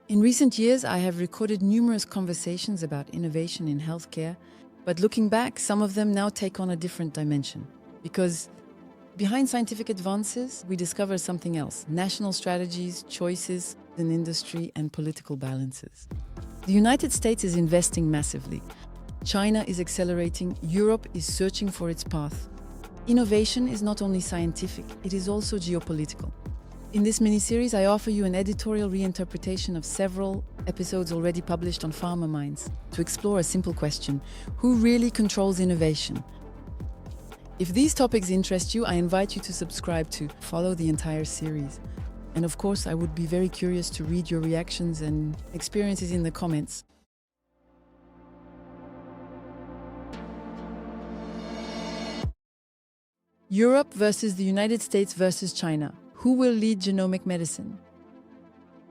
In recent years, I have recorded numerous conversations about innovation in healthcare, but looking back, some of them now take on a different dimension. Because behind scientific advances, we discover something else: national strategies, choices in industry, and political balances. The United States is investing massively. China is accelerating. Europe is searching for its path. Innovation is not only scientific, it is also geopolitical. In this mini-series, I offer you an editorial reinterpretation of several episodes already published on Pharma Minds to explore a simple question: who really controls innovation? If these topics interest you, I invite you to subscribe to follow the entire series. And of course, I would be very curious to read your reactions and experiences in the comments. Europe versus the United States versus China. Who will lead genomic medicine?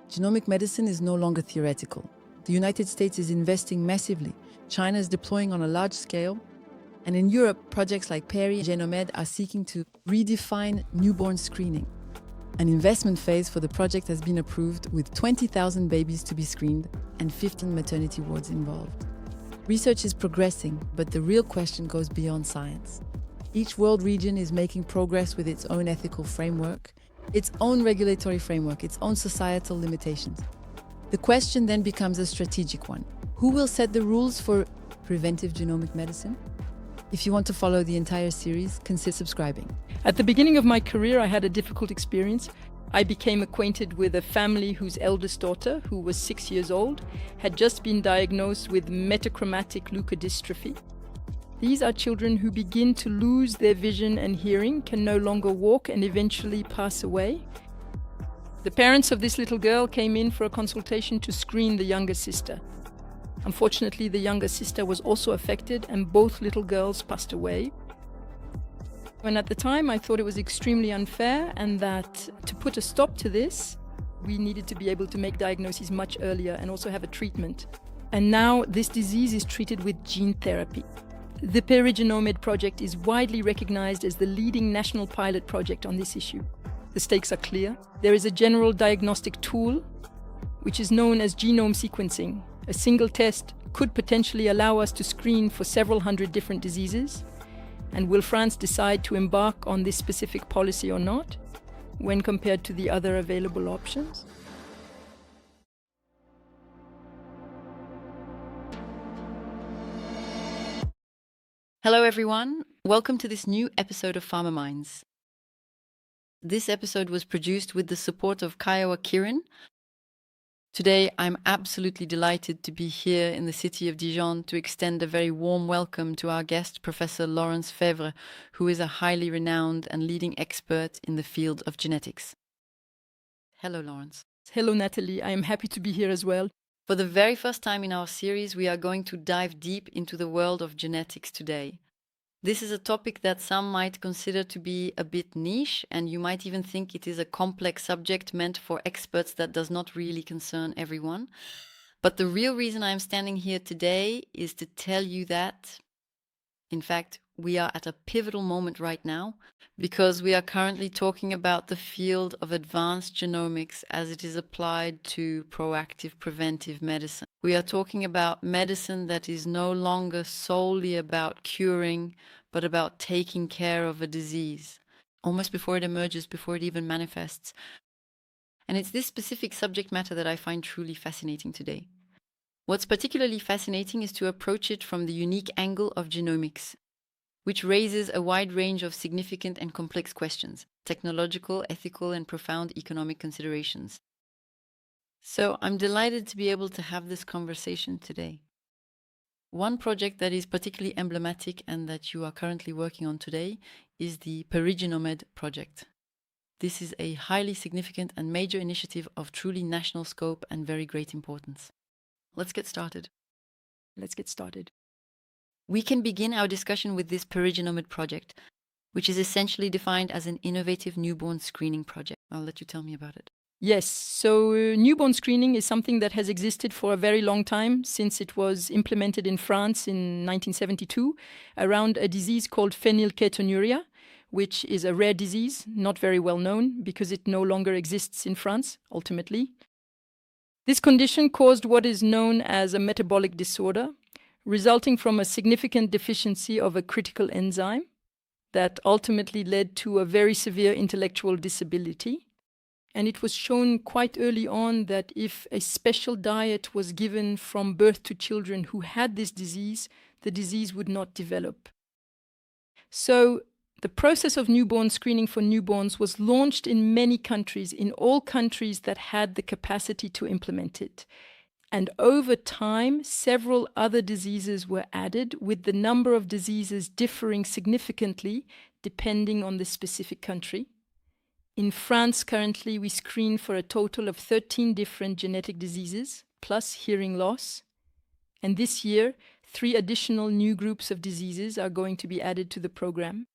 Genomic medicine is no longer theoretical. The United States is investing massively. China is deploying on a large scale. And in Europe, projects like PERIGENOMED are seeking to redefine newborn screening. An investment phase for the project has been approved, with 20,000 babies to be screened and 15 maternity wards involved. Research is progressing, but the real question goes beyond science. Each world region is making progress with its own ethical framework, its own regulatory framework, its own societal limitations. The question then becomes a strategic one. Who will set the rules for preventive genomic medicine? If you want to follow the entire series, consider subscribing. At the beginning of my career, I had a difficult experience. I became acquainted with a family whose eldest daughter, who was 6 years old, had just been diagnosed with metachromatic leukodystrophy. These are children who begin to lose their vision and hearing, can no longer walk, and eventually pass away. The parents of this little girl came in for a consultation to screen the younger sister. Unfortunately, the younger sister was also affected, and both little girls passed away. And at the time, I thought it was extremely unfair, and that to put a stop to this, we needed to be able to make diagnoses much earlier and also have a treatment. And now this disease is treated with gene therapy. The PERIGENOMED project is widely recognized as the leading national pilot project on this issue. The stakes are clear. There is a general diagnostic tool, which is known as genome sequencing. A single test could potentially allow us to screen for several hundred different diseases. And will France decide to embark on this specific policy or not, when compared to the other available options? Hello everyone, welcome to this new episode of Pharma Minds. This episode was produced with the support of Kiowa Kirin. Today I'm absolutely delighted to be here in the city of Dijon to extend a very warm welcome to our guest, Professor Laurence Olivier-Faivre, who is a highly renowned and leading expert in the field of genetics. Hello Laurence. Hello Natalie, I am happy to be here as well. For the very first time in our series, we are going to dive deep into the world of genetics today. This is a topic that some might consider to be a bit niche, and you might even think it is a complex subject meant for experts that does not really concern everyone. But the real reason I am standing here today is to tell you that, in fact, we are at a pivotal moment right now, because we are currently talking about the field of advanced genomics as it is applied to proactive preventive medicine. We are talking about medicine that is no longer solely about curing, but about taking care of a disease, almost before it emerges, before it even manifests. And it's this specific subject matter that I find truly fascinating today. What's particularly fascinating is to approach it from the unique angle of genomics, which raises a wide range of significant and complex questions: technological, ethical, and profound economic considerations. So I'm delighted to be able to have this conversation today. One project that is particularly emblematic and that you are currently working on today is the PERIGENOMED project. This is a highly significant and major initiative of truly national scope and very great importance. Let's get started. We can begin our discussion with this PERIGENOMED project, which is essentially defined as an innovative newborn screening project. I'll let you tell me about it. Yes, so newborn screening is something that has existed for a very long time, since it was implemented in France in 1972 around a disease called phenylketonuria, which is a rare disease, not very well known because it no longer exists in France, ultimately. This condition caused what is known as a metabolic disorder, resulting from a significant deficiency of a critical enzyme that ultimately led to a very severe intellectual disability. And it was shown quite early on that if a special diet was given from birth to children who had this disease, the disease would not develop. So the process of newborn screening for newborns was launched in many countries, in all countries that had the capacity to implement it. And over time, several other diseases were added, with the number of diseases differing significantly depending on the specific country. In France, currently, we screen for a total of 13 different genetic diseases, plus hearing loss. And this year, 3 additional new groups of diseases are going to be added to the program.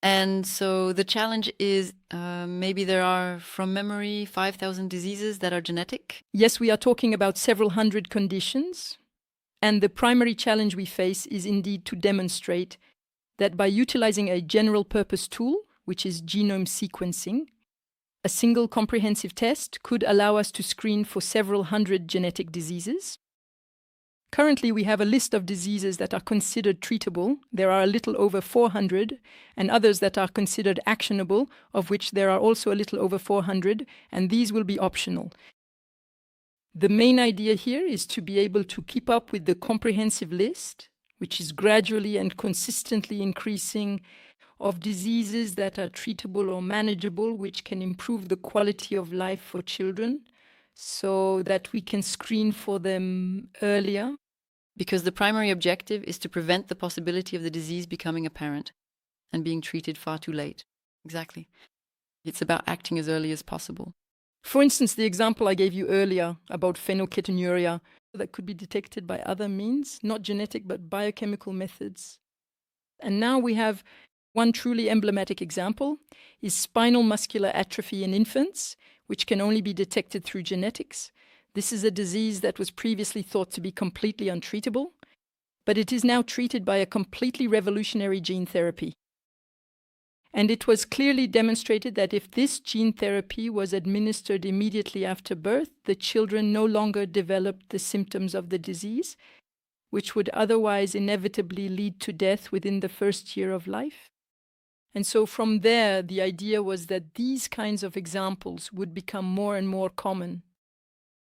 And so the challenge is maybe there are, from memory, 5,000 diseases that are genetic? Yes, we are talking about several hundred conditions. And the primary challenge we face is indeed to demonstrate that by utilizing a general purpose tool, which is genome sequencing, a single comprehensive test could allow us to screen for several hundred genetic diseases. Currently, we have a list of diseases that are considered treatable. There are a little over 400, and others that are considered actionable, of which there are also a little over 400, and these will be optional. The main idea here is to be able to keep up with the comprehensive list, which is gradually and consistently increasing, of diseases that are treatable or manageable, which can improve the quality of life for children, so that we can screen for them earlier. Because the primary objective is to prevent the possibility of the disease becoming apparent and being treated far too late. Exactly. It's about acting as early as possible. For instance, the example I gave you earlier about phenylketonuria that could be detected by other means, not genetic but biochemical methods. And now we have one truly emblematic example, is spinal muscular atrophy in infants, which can only be detected through genetics. This is a disease that was previously thought to be completely untreatable, but it is now treated by a completely revolutionary gene therapy. And it was clearly demonstrated that if this gene therapy was administered immediately after birth, the children no longer developed the symptoms of the disease, which would otherwise inevitably lead to death within the first year of life. And so from there, the idea was that these kinds of examples would become more and more common,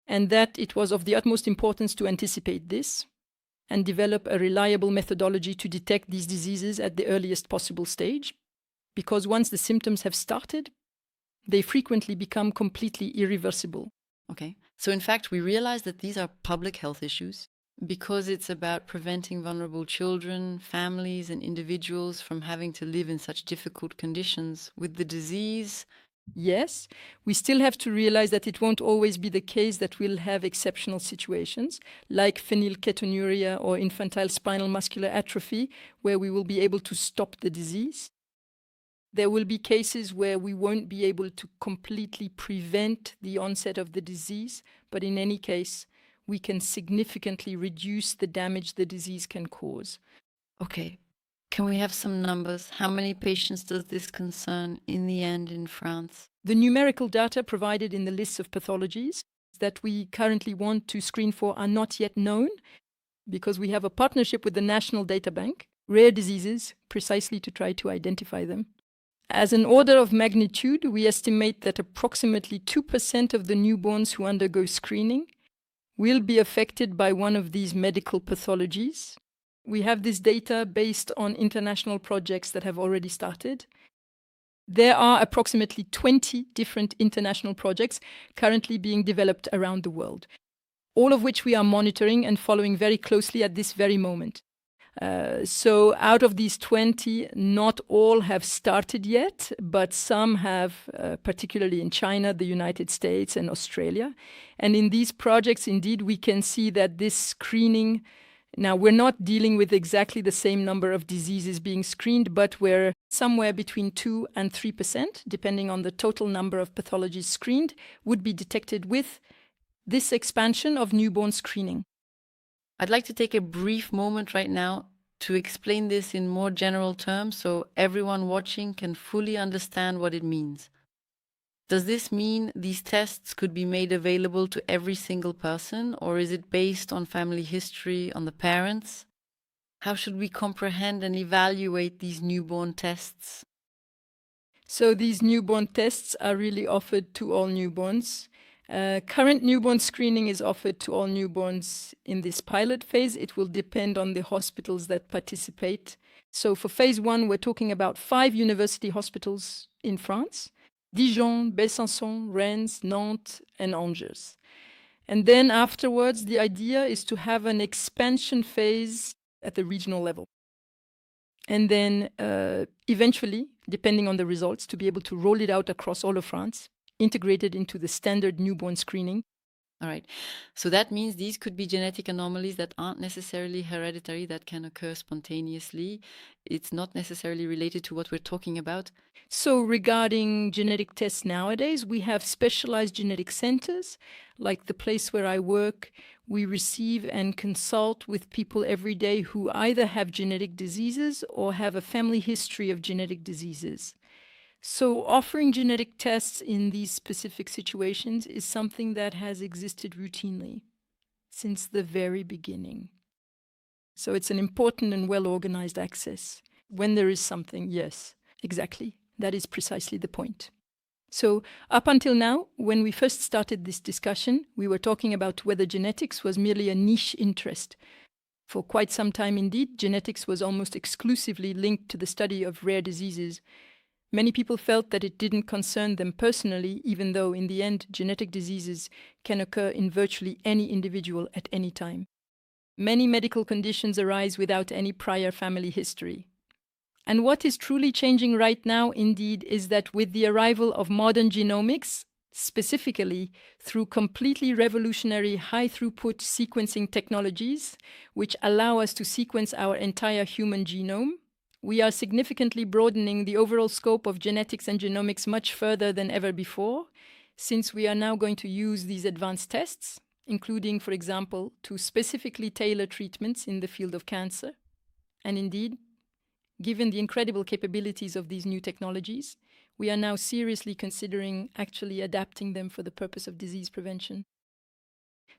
and that it was of the utmost importance to anticipate this and develop a reliable methodology to detect these diseases at the earliest possible stage, because once the symptoms have started, they frequently become completely irreversible. Okay. So in fact, we realize that these are public health issues because it's about preventing vulnerable children, families, and individuals from having to live in such difficult conditions with the disease. Yes, we still have to realize that it won't always be the case that we'll have exceptional situations like phenylketonuria or infantile spinal muscular atrophy, where we will be able to stop the disease. There will be cases where we won't be able to completely prevent the onset of the disease, but in any case, we can significantly reduce the damage the disease can cause. Okay. Can we have some numbers? How many patients does this concern in the end in France? The numerical data provided in the lists of pathologies that we currently want to screen for are not yet known, because we have a partnership with the National Data Bank, rare diseases, precisely to try to identify them. As an order of magnitude, we estimate that approximately 2% of the newborns who undergo screening will be affected by one of these medical pathologies. We have this data based on international projects that have already started. There are approximately 20 different international projects currently being developed around the world, all of which we are monitoring and following very closely at this very moment. So out of these 20, not all have started yet, but some have, particularly in China, the United States, and Australia. And in these projects, indeed, we can see that this screening, now we're not dealing with exactly the same number of diseases being screened, but we're somewhere between 2 and 3%, depending on the total number of pathologies screened, would be detected with this expansion of newborn screening. I'd like to take a brief moment right now to explain this in more general terms so everyone watching can fully understand what it means. Does this mean these tests could be made available to every single person, or is it based on family history, on the parents? How should we comprehend and evaluate these newborn tests? So these newborn tests are really offered to all newborns. Current newborn screening is offered to all newborns in this pilot phase. It will depend on the hospitals that participate. So for phase 1, we're talking about 5 university hospitals in France: Dijon, Besançon, Rennes, Nantes, and Angers. And then afterwards, the idea is to have an expansion phase at the regional level. And then eventually, depending on the results, to be able to roll it out across all of France, integrated into the standard newborn screening. All right. So that means these could be genetic anomalies that aren't necessarily hereditary, that can occur spontaneously. It's not necessarily related to what we're talking about. So regarding genetic tests nowadays, we have specialized genetic centers, like the place where I work. We receive and consult with people every day who either have genetic diseases or have a family history of genetic diseases. So offering genetic tests in these specific situations is something that has existed routinely since the very beginning. So it's an important and well-organized access. When there is something, yes, exactly. That is precisely the point. So up until now, when we first started this discussion, we were talking about whether genetics was merely a niche interest. For quite some time indeed, genetics was almost exclusively linked to the study of rare diseases. Many people felt that it didn't concern them personally, even though in the end, genetic diseases can occur in virtually any individual at any time. Many medical conditions arise without any prior family history. And what is truly changing right now, indeed, is that with the arrival of modern genomics, specifically through completely revolutionary high-throughput sequencing technologies, which allow us to sequence our entire human genome, we are significantly broadening the overall scope of genetics and genomics much further than ever before, since we are now going to use these advanced tests, including, for example, to specifically tailor treatments in the field of cancer. And indeed, given the incredible capabilities of these new technologies, we are now seriously considering actually adapting them for the purpose of disease prevention.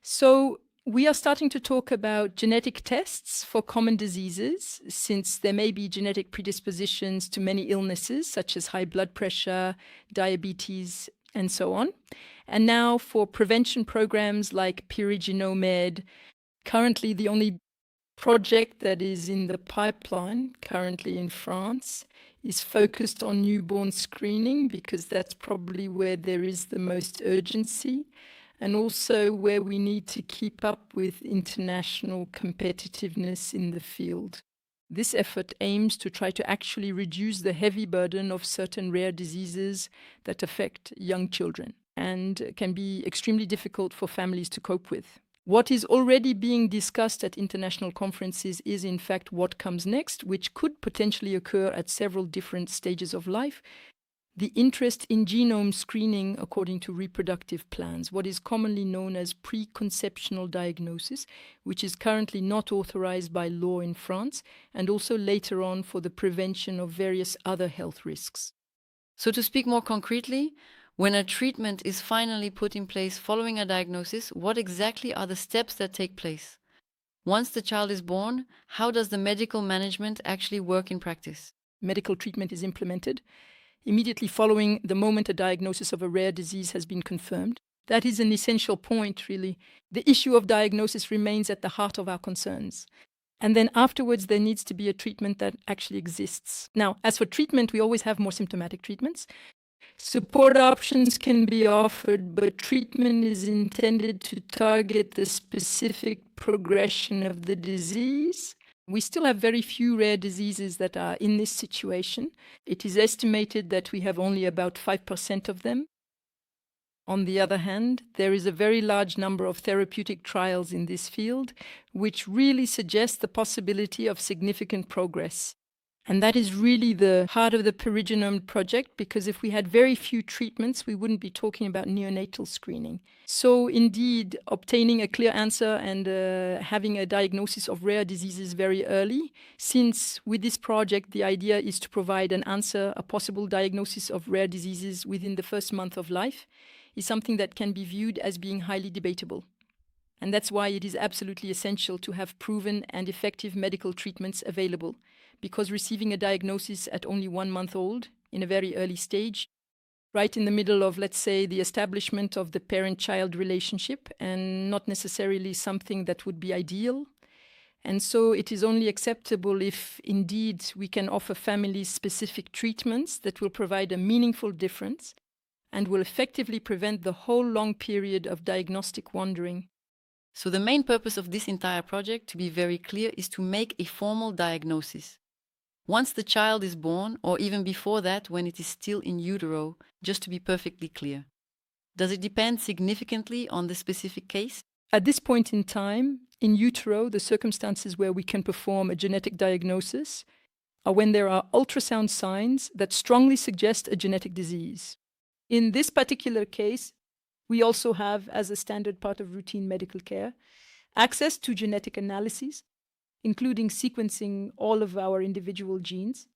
So we are starting to talk about genetic tests for common diseases, since there may be genetic predispositions to many illnesses, such as high blood pressure, diabetes, and so on. And now for prevention programs like PERIGENOMED, currently the only project that is in the pipeline currently in France is focused on newborn screening, because that's probably where there is the most urgency, and also where we need to keep up with international competitiveness in the field. This effort aims to try to actually reduce the heavy burden of certain rare diseases that affect young children and can be extremely difficult for families to cope with. What is already being discussed at international conferences is, in fact, what comes next, which could potentially occur at several different stages of life. The interest in genome screening according to reproductive plans, what is commonly known as preconceptional diagnosis, which is currently not authorized by law in France, and also later on for the prevention of various other health risks. So to speak more concretely, when a treatment is finally put in place following a diagnosis, what exactly are the steps that take place? Once the child is born, how does the medical management actually work in practice? Medical treatment is implemented immediately following the moment a diagnosis of a rare disease has been confirmed. That is an essential point, really. The issue of diagnosis remains at the heart of our concerns. And then afterwards, there needs to be a treatment that actually exists. Now, as for treatment, we always have more symptomatic treatments. Support options can be offered, but treatment is intended to target the specific progression of the disease. We still have very few rare diseases that are in this situation. It is estimated that we have only about 5% of them. On the other hand, there is a very large number of therapeutic trials in this field, which really suggest the possibility of significant progress. And that is really the heart of the PERIGENOMED project, because if we had very few treatments, we wouldn't be talking about neonatal screening. So indeed, obtaining a clear answer and having a diagnosis of rare diseases very early, since with this project, the idea is to provide an answer, a possible diagnosis of rare diseases within the first month of life, is something that can be viewed as being highly debatable. And that's why it is absolutely essential to have proven and effective medical treatments available, because receiving a diagnosis at only 1 month old, in a very early stage, right in the middle of, let's say, the establishment of the parent-child relationship, and not necessarily something that would be ideal. And so it is only acceptable if indeed we can offer families specific treatments that will provide a meaningful difference and will effectively prevent the whole long period of diagnostic wandering. So the main purpose of this entire project, to be very clear, is to make a formal diagnosis. Once the child is born, or even before that, when it is still in utero, just to be perfectly clear. Does it depend significantly on the specific case? At this point in time, in utero, the circumstances where we can perform a genetic diagnosis are when there are ultrasound signs that strongly suggest a genetic disease. In this particular case, we also have, as a standard part of routine medical care, access to genetic analyses, including sequencing all of our individual genes,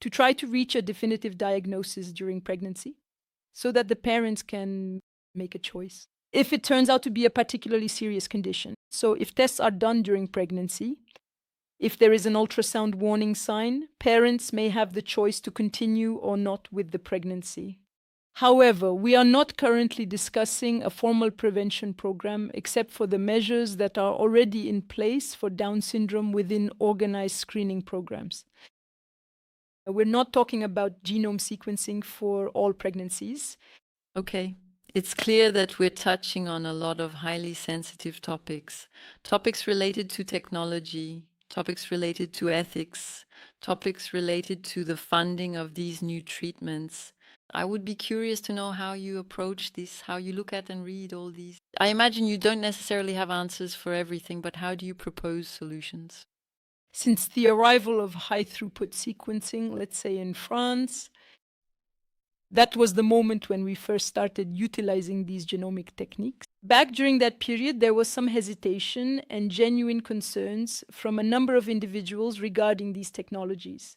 to try to reach a definitive diagnosis during pregnancy, so that the parents can make a choice. If it turns out to be a particularly serious condition, so if tests are done during pregnancy, if there is an ultrasound warning sign, parents may have the choice to continue or not with the pregnancy. However, we are not currently discussing a formal prevention program except for the measures that are already in place for Down syndrome within organized screening programs. We're not talking about genome sequencing for all pregnancies. Okay. It's clear that we're touching on a lot of highly sensitive topics. Topics related to technology, topics related to ethics, topics related to the funding of these new treatments. I would be curious to know how you approach this, how you look at and read all these. I imagine you don't necessarily have answers for everything, but how do you propose solutions? Since the arrival of high-throughput sequencing, let's say in France, that was the moment when we first started utilizing these genomic techniques. Back during that period, there was some hesitation and genuine concerns from a number of individuals regarding these technologies,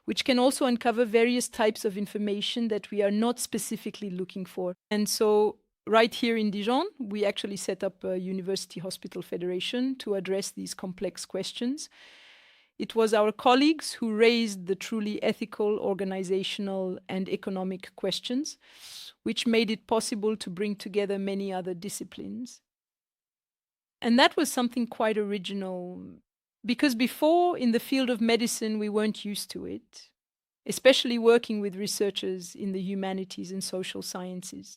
which can also uncover various types of information that we are not specifically looking for. And so right here in Dijon, we actually set up a University Hospital Federation to address these complex questions. It was our colleagues who raised the truly ethical, organizational, and economic questions, which made it possible to bring together many other disciplines. And that was something quite original, because before, in the field of medicine, we weren't used to it, especially working with researchers in the humanities and social sciences.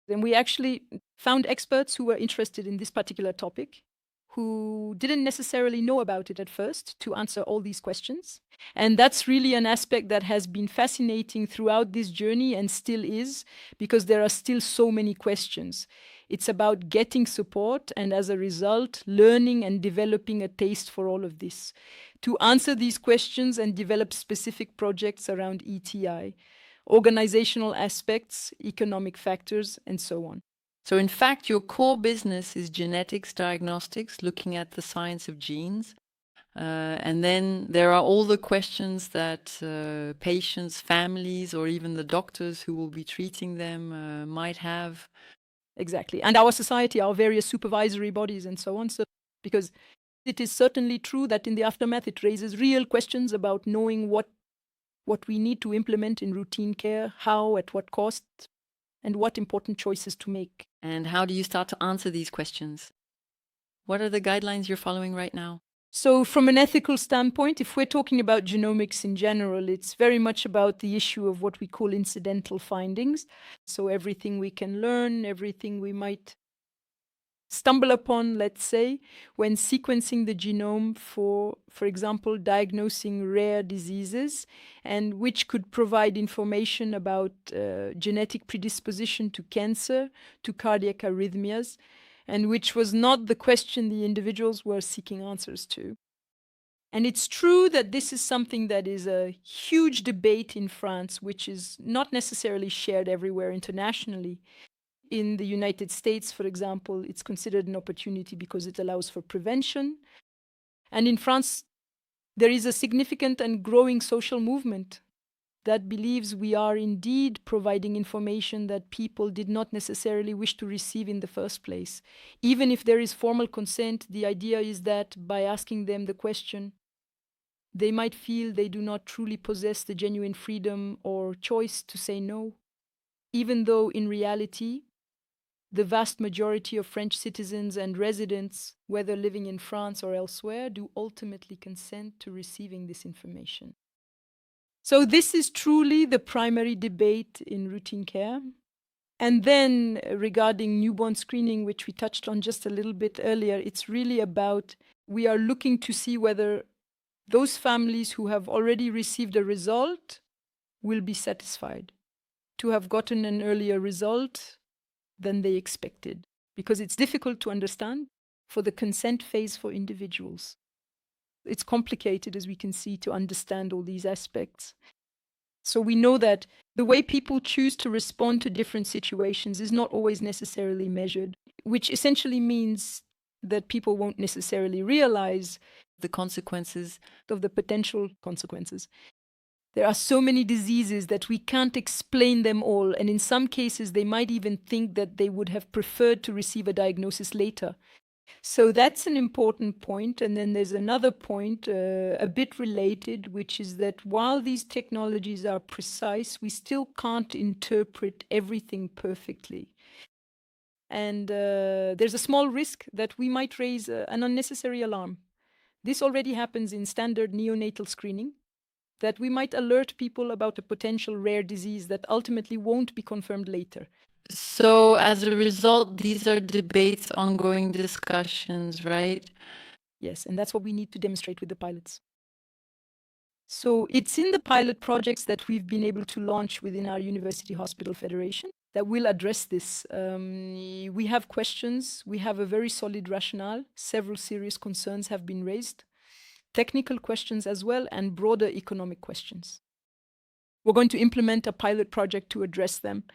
Then we actually found experts who were interested in this particular topic, who didn't necessarily know about it at first, to answer all these questions. And that's really an aspect that has been fascinating throughout this journey and still is, because there are still so many questions. It's about getting support and, as a result, learning and developing a taste for all of this, to answer these questions and develop specific projects around ETI, organizational aspects, economic factors, and so on. So in fact, your core business is genetics diagnostics, looking at the science of genes. And then there are all the questions that patients, families, or even the doctors who will be treating them might have. Exactly. And our society, our various supervisory bodies and so on. So, because it is certainly true that in the aftermath, it raises real questions about knowing what we need to implement in routine care, how, at what cost, and what important choices to make. And how do you start to answer these questions? What are the guidelines you're following right now? So from an ethical standpoint, if we're talking about genomics in general, it's very much about the issue of what we call incidental findings. So everything we can learn, everything we might stumble upon, let's say, when sequencing the genome for example, diagnosing rare diseases, and which could provide information about genetic predisposition to cancer, to cardiac arrhythmias, and which was not the question the individuals were seeking answers to. And it's true that this is something that is a huge debate in France, which is not necessarily shared everywhere internationally. In the United States, for example, it's considered an opportunity because it allows for prevention. And in France, there is a significant and growing social movement that believes we are indeed providing information that people did not necessarily wish to receive in the first place. Even if there is formal consent, the idea is that by asking them the question, they might feel they do not truly possess the genuine freedom or choice to say no, even though in reality, the vast majority of French citizens and residents, whether living in France or elsewhere, do ultimately consent to receiving this information. So this is truly the primary debate in routine care. And then regarding newborn screening, which we touched on just a little bit earlier, it's really about we are looking to see whether those families who have already received a result will be satisfied to have gotten an earlier result than they expected, because it's difficult to understand for the consent phase for individuals. It's complicated, as we can see, to understand all these aspects. So we know that the way people choose to respond to different situations is not always necessarily measured, which essentially means that people won't necessarily realize The consequences. of the potential consequences. There are so many diseases that we can't explain them all, and in some cases they might even think that they would have preferred to receive a diagnosis later. So that's an important point. And then there's another point, a bit related, which is that while these technologies are precise, we still can't interpret everything perfectly. And there's a small risk that we might raise an unnecessary alarm. This already happens in standard neonatal screening, that we might alert people about a potential rare disease that ultimately won't be confirmed later. So as a result, these are debates, ongoing discussions, right? Yes, and that's what we need to demonstrate with the pilots. So it's in the pilot projects that we've been able to launch within our University Hospital Federation that will address this. We have questions, we have a very solid rationale, several serious concerns have been raised, technical questions as well, and broader economic questions. We're going to implement a pilot project to address them.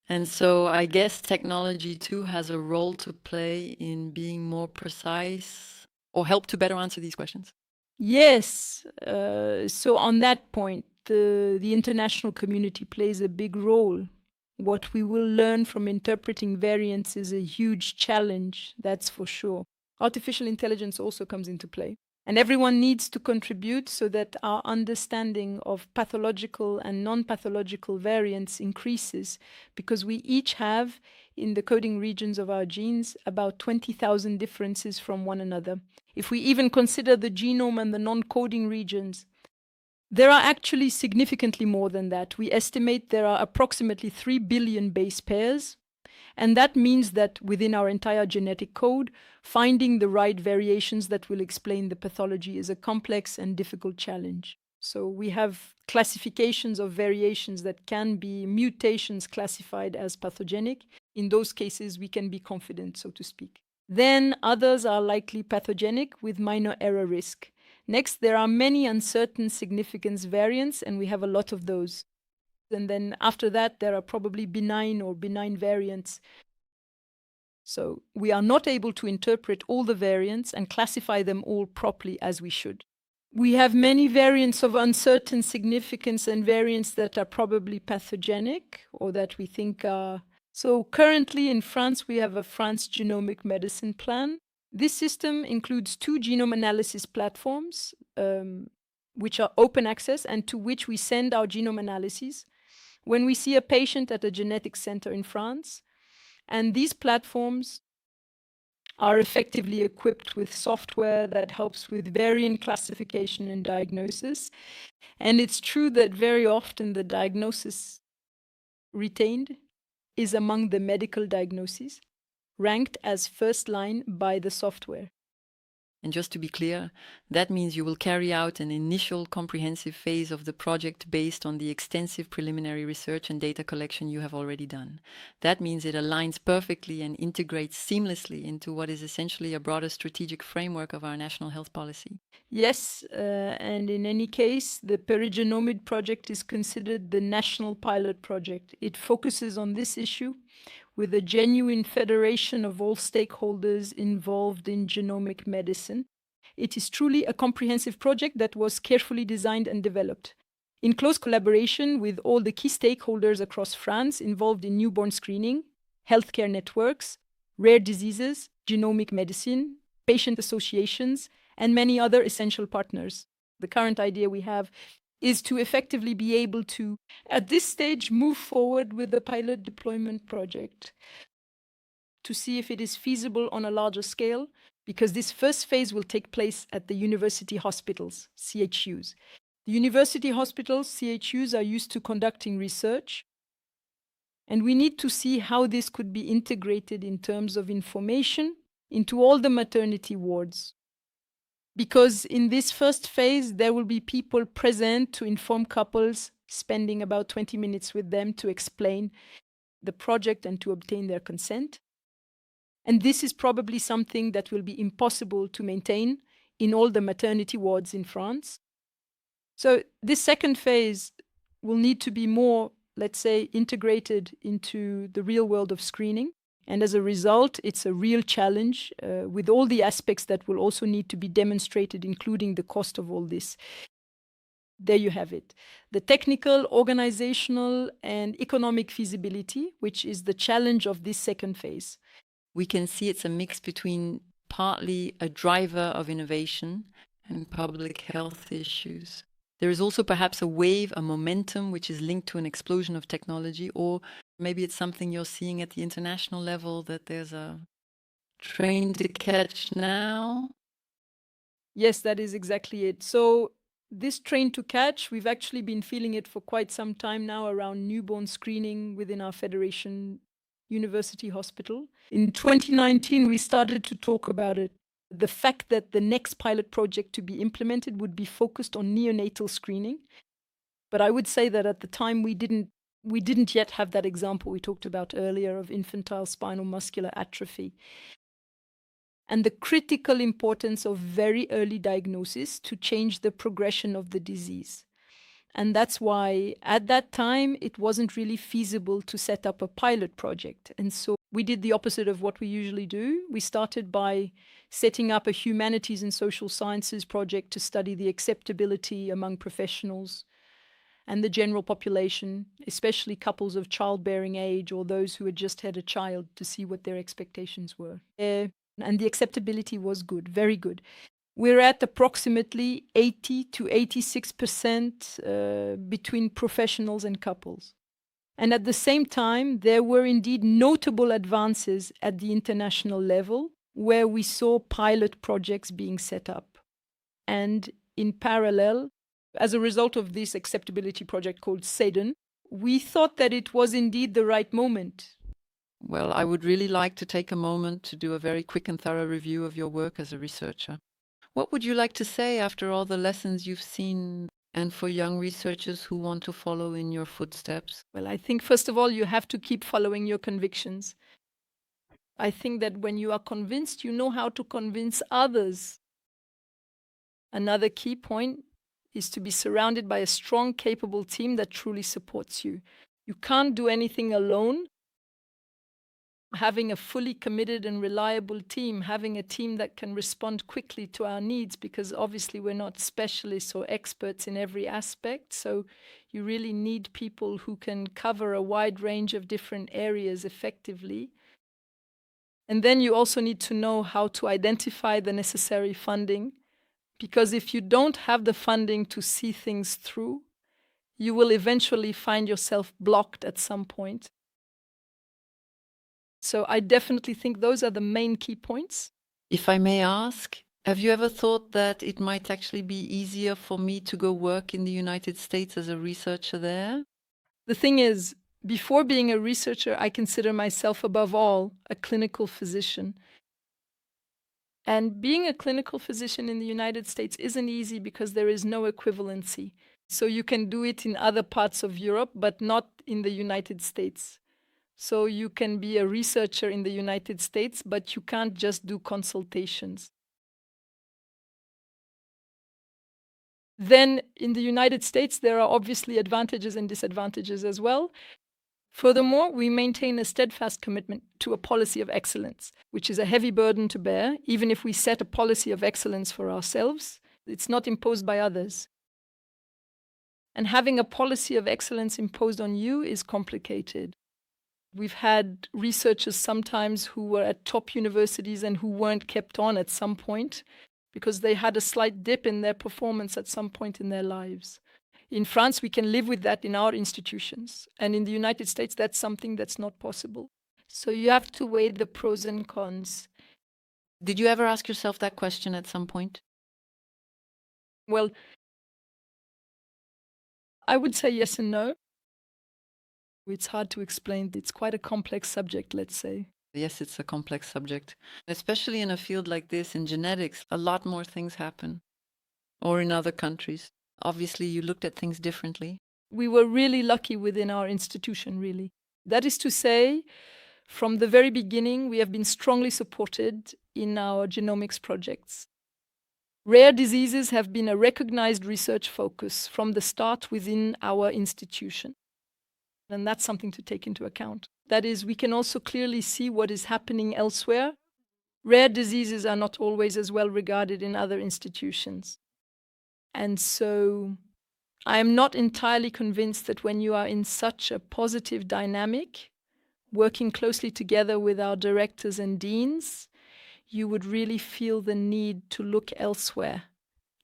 And so I guess technology too has a role to play in being more precise or help to better answer these questions. Yes. So on that point, the international community plays a big role. What we will learn from interpreting variants is a huge challenge, that's for sure. Artificial intelligence also comes into play. And everyone needs to contribute so that our understanding of pathological and non-pathological variants increases, because we each have, in the coding regions of our genes, about 20,000 differences from one another. If we even consider the genome and the non-coding regions, there are actually significantly more than that. We estimate there are approximately 3 billion base pairs. And that means that within our entire genetic code, finding the right variations that will explain the pathology is a complex and difficult challenge. So we have classifications of variations that can be mutations classified as pathogenic. In those cases, we can be confident, so to speak. Then others are likely pathogenic with minor error risk. Next, there are many uncertain significance variants, and we have a lot of those. And then after that, there are probably benign or benign variants. So we are not able to interpret all the variants and classify them all properly as we should. We have many variants of uncertain significance and variants that are probably pathogenic or that we think are. So currently in France, we have a France Genomic Medicine Plan. This system includes 2 genome analysis platforms, which are open access and to which we send our genome analyses when we see a patient at a genetics center in France. And these platforms are effectively equipped with software that helps with variant classification and diagnosis. And it's true that very often the diagnosis retained is among the medical diagnoses, ranked as first line by the software. And just to be clear, that means you will carry out an initial comprehensive phase of the project based on the extensive preliminary research and data collection you have already done. That means it aligns perfectly and integrates seamlessly into what is essentially a broader strategic framework of our national health policy. Yes, and in any case, the PERIGENOMED project is considered the national pilot project. It focuses on this issue with a genuine federation of all stakeholders involved in genomic medicine. It is truly a comprehensive project that was carefully designed and developed in close collaboration with all the key stakeholders across France involved in newborn screening, healthcare networks, rare diseases, genomic medicine, patient associations, and many other essential partners. The current idea we have is to effectively be able to, at this stage, move forward with the pilot deployment project to see if it is feasible on a larger scale, because this first phase will take place at the university hospitals, CHUs. The university hospitals, CHUs, are used to conducting research, and we need to see how this could be integrated in terms of information into all the maternity wards. Because in this first phase, there will be people present to inform couples, spending about 20 minutes with them to explain the project and to obtain their consent. And this is probably something that will be impossible to maintain in all the maternity wards in France. So this second phase will need to be more, let's say, integrated into the real world of screening. And as a result, it's a real challenge with all the aspects that will also need to be demonstrated, including the cost of all this. There you have it. The technical, organizational, and economic feasibility, which is the challenge of this second phase. We can see it's a mix between partly a driver of innovation and public health issues. There is also perhaps a wave, a momentum, which is linked to an explosion of technology, or maybe it's something you're seeing at the international level, that there's a train to catch now. Yes, that is exactly it. So this train to catch, we've actually been feeling it for quite some time now around newborn screening within our Federation University Hospital. In 2019, we started to talk about it. The fact that the next pilot project to be implemented would be focused on neonatal screening. But I would say that at the time we didn't yet have that example we talked about earlier of infantile spinal muscular atrophy. And the critical importance of very early diagnosis to change the progression of the disease. And that's why at that time it wasn't really feasible to set up a pilot project. And so we did the opposite of what we usually do. We started by setting up a humanities and social sciences project to study the acceptability among professionals and the general population, especially couples of childbearing age or those who had just had a child, to see what their expectations were. And the acceptability was good, very good. We're at approximately 80 to 86% between professionals and couples. And at the same time, there were indeed notable advances at the international level where we saw pilot projects being set up. And in parallel, as a result of this acceptability project called SEDEN, we thought that it was indeed the right moment. Well, I would really like to take a moment to do a very quick and thorough review of your work as a researcher. What would you like to say after all the lessons you've seen, and for young researchers who want to follow in your footsteps? Well, I think first of all, you have to keep following your convictions. I think that when you are convinced, you know how to convince others. Another key point is to be surrounded by a strong, capable team that truly supports you. You can't do anything alone. Having a fully committed and reliable team, having a team that can respond quickly to our needs, because obviously we're not specialists or experts in every aspect. So you really need people who can cover a wide range of different areas effectively. And then you also need to know how to identify the necessary funding, because if you don't have the funding to see things through, you will eventually find yourself blocked at some point. So I definitely think those are the main key points. If I may ask, have you ever thought that it might actually be easier for me to go work in the United States as a researcher there? The thing is, before being a researcher, I consider myself above all a clinical physician. And being a clinical physician in the United States isn't easy because there is no equivalency. So you can do it in other parts of Europe, but not in the United States. So you can be a researcher in the United States, but you can't just do consultations. Then in the United States, there are obviously advantages and disadvantages as well. Furthermore, we maintain a steadfast commitment to a policy of excellence, which is a heavy burden to bear. Even if we set a policy of excellence for ourselves, it's not imposed by others. And having a policy of excellence imposed on you is complicated. We've had researchers sometimes who were at top universities and who weren't kept on at some point because they had a slight dip in their performance at some point in their lives. In France, we can live with that in our institutions. And in the United States, that's something that's not possible. So you have to weigh the pros and cons. Did you ever ask yourself that question at some point? Well, I would say yes and no. It's hard to explain. It's quite a complex subject, let's say. Yes, it's a complex subject. Especially in a field like this, in genetics, a lot more things happen. Or in other countries. Obviously, you looked at things differently. We were really lucky within our institution, really. That is to say, from the very beginning, we have been strongly supported in our genomics projects. Rare diseases have been a recognized research focus from the start within our institution. And that's something to take into account. That is, we can also clearly see what is happening elsewhere. Rare diseases are not always as well regarded in other institutions. And so I am not entirely convinced that when you are in such a positive dynamic, working closely together with our directors and deans, you would really feel the need to look elsewhere,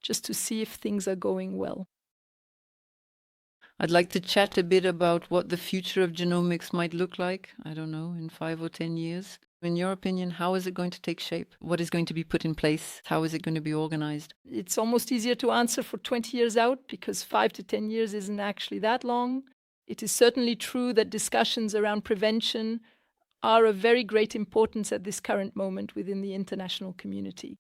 just to see if things are going well. I'd like to chat a bit about what the future of genomics might look like, I don't know, in 5 or 10 years. In your opinion, how is it going to take shape? What is going to be put in place? How is it going to be organized? It's almost easier to answer for 20 years out because 5 to 10 years isn't actually that long. It is certainly true that discussions around prevention are of very great importance at this current moment within the international community.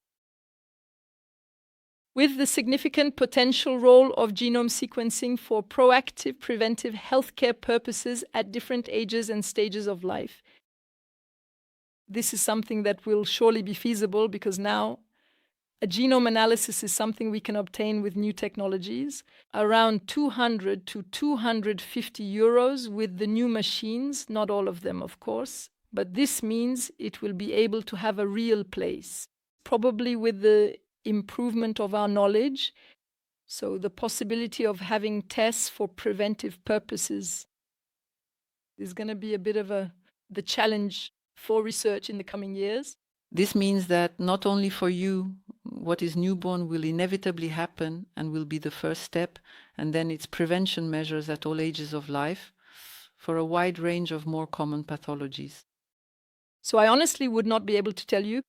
With the significant potential role of genome sequencing for proactive preventive healthcare purposes at different ages and stages of life. This is something that will surely be feasible because now a genome analysis is something we can obtain with new technologies, around 200 to 250 euros with the new machines, not all of them, of course, but this means it will be able to have a real place, probably with the improvement of our knowledge. So the possibility of having tests for preventive purposes is going to be a bit of the challenge for research in the coming years. This means that not only for you, what is newborn will inevitably happen and will be the first step, and then it's prevention measures at all ages of life for a wide range of more common pathologies. So I honestly would not be able to tell you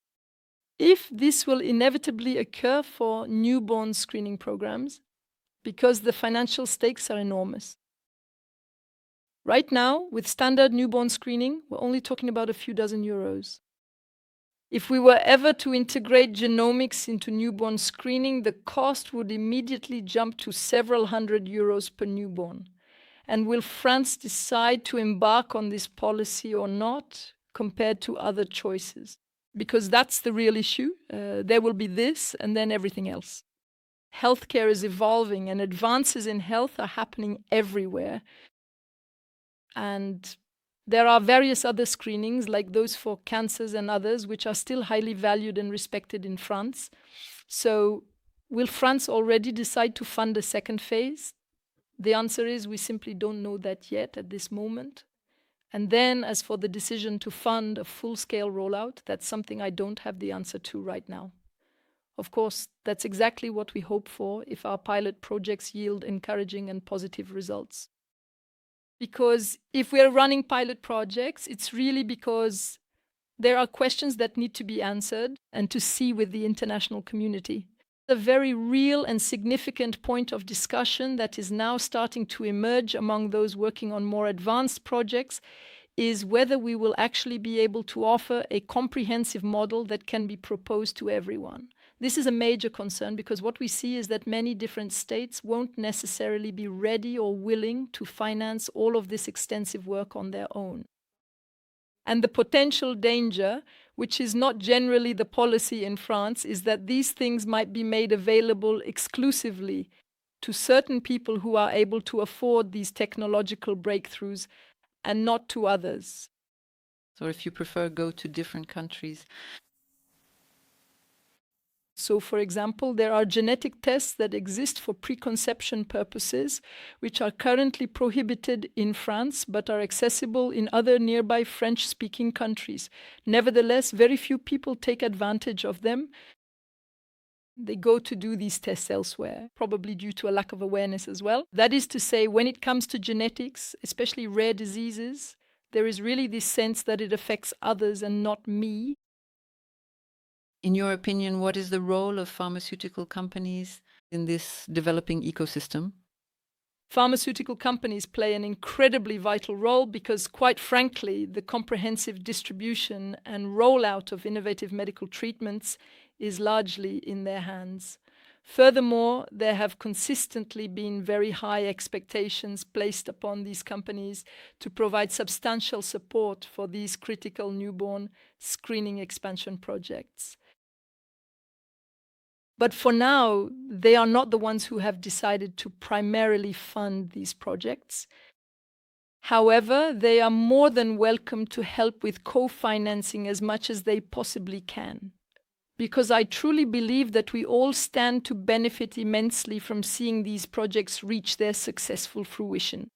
if this will inevitably occur for newborn screening programs, because the financial stakes are enormous. Right now, with standard newborn screening, we're only talking about a few dozen euros. If we were ever to integrate genomics into newborn screening, the cost would immediately jump to several hundred euros per newborn. And will France decide to embark on this policy or not, compared to other choices? Because that's the real issue. There will be this and then everything else. Healthcare is evolving and advances in health are happening everywhere. And there are various other screenings, like those for cancers and others, which are still highly valued and respected in France. So will France already decide to fund a second phase? The answer is we simply don't know that yet at this moment. And then as for the decision to fund a full-scale rollout, that's something I don't have the answer to right now. Of course, that's exactly what we hope for if our pilot projects yield encouraging and positive results. Because if we're running pilot projects, it's really because there are questions that need to be answered and to see with the international community. A very real and significant point of discussion that is now starting to emerge among those working on more advanced projects is whether we will actually be able to offer a comprehensive model that can be proposed to everyone. This is a major concern because what we see is that many different states won't necessarily be ready or willing to finance all of this extensive work on their own. And the potential danger, which is not generally the policy in France, is that these things might be made available exclusively to certain people who are able to afford these technological breakthroughs and not to others. So if you prefer, go to different countries. So, for example, there are genetic tests that exist for preconception purposes, which are currently prohibited in France, but are accessible in other nearby French-speaking countries. Nevertheless, very few people take advantage of them. They go to do these tests elsewhere, probably due to a lack of awareness as well. That is to say, when it comes to genetics, especially rare diseases, there is really this sense that it affects others and not me. In your opinion, what is the role of pharmaceutical companies in this developing ecosystem? Pharmaceutical companies play an incredibly vital role because, quite frankly, the comprehensive distribution and rollout of innovative medical treatments is largely in their hands. Furthermore, there have consistently been very high expectations placed upon these companies to provide substantial support for these critical newborn screening expansion projects. But for now, they are not the ones who have decided to primarily fund these projects. However, they are more than welcome to help with co-financing as much as they possibly can. Because I truly believe that we all stand to benefit immensely from seeing these projects reach their successful fruition.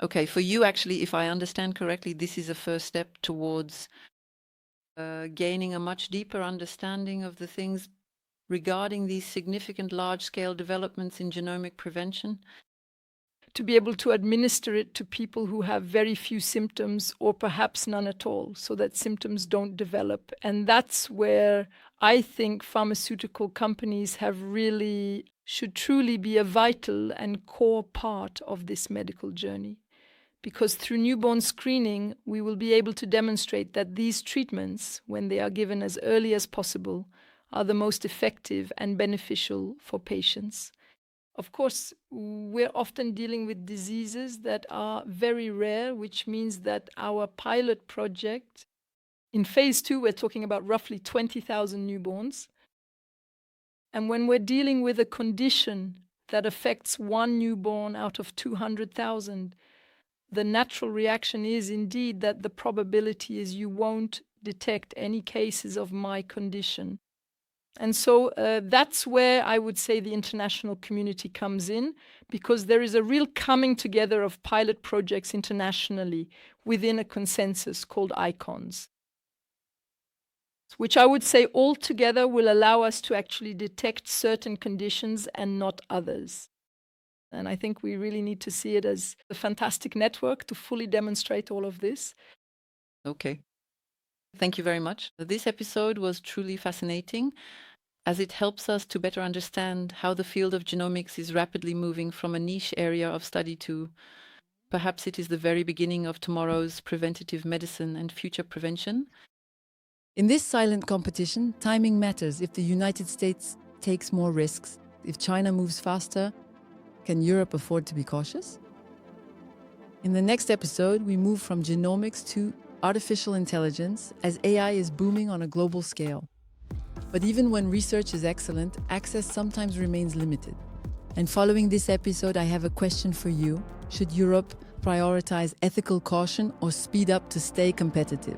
Okay, for you, actually, if I understand correctly, this is a first step towards gaining a much deeper understanding of the things regarding these significant large-scale developments in genomic prevention? To be able to administer it to people who have very few symptoms or perhaps none at all, so that symptoms don't develop. And that's where I think pharmaceutical companies should truly be a vital and core part of this medical journey. Because through newborn screening, we will be able to demonstrate that these treatments, when they are given as early as possible, are the most effective and beneficial for patients. Of course, we're often dealing with diseases that are very rare, which means that our pilot project, in phase 2, we're talking about roughly 20,000 newborns. And when we're dealing with a condition that affects one newborn out of 200,000, the natural reaction is indeed that the probability is you won't detect any cases of my condition. And so that's where I would say the international community comes in, because there is a real coming together of pilot projects internationally within a consensus called ICONS, which I would say altogether will allow us to actually detect certain conditions and not others. And I think we really need to see it as a fantastic network to fully demonstrate all of this. Okay. Thank you very much. This episode was truly fascinating, as it helps us to better understand how the field of genomics is rapidly moving from a niche area of study to perhaps it is the very beginning of tomorrow's preventative medicine and future prevention. In this silent competition, timing matters. If the United States takes more risks, if China moves faster, can Europe afford to be cautious? In the next episode, we move from genomics to artificial intelligence as AI is booming on a global scale. But even when research is excellent, access sometimes remains limited. And following this episode, I have a question for you. Should Europe prioritize ethical caution or speed up to stay competitive?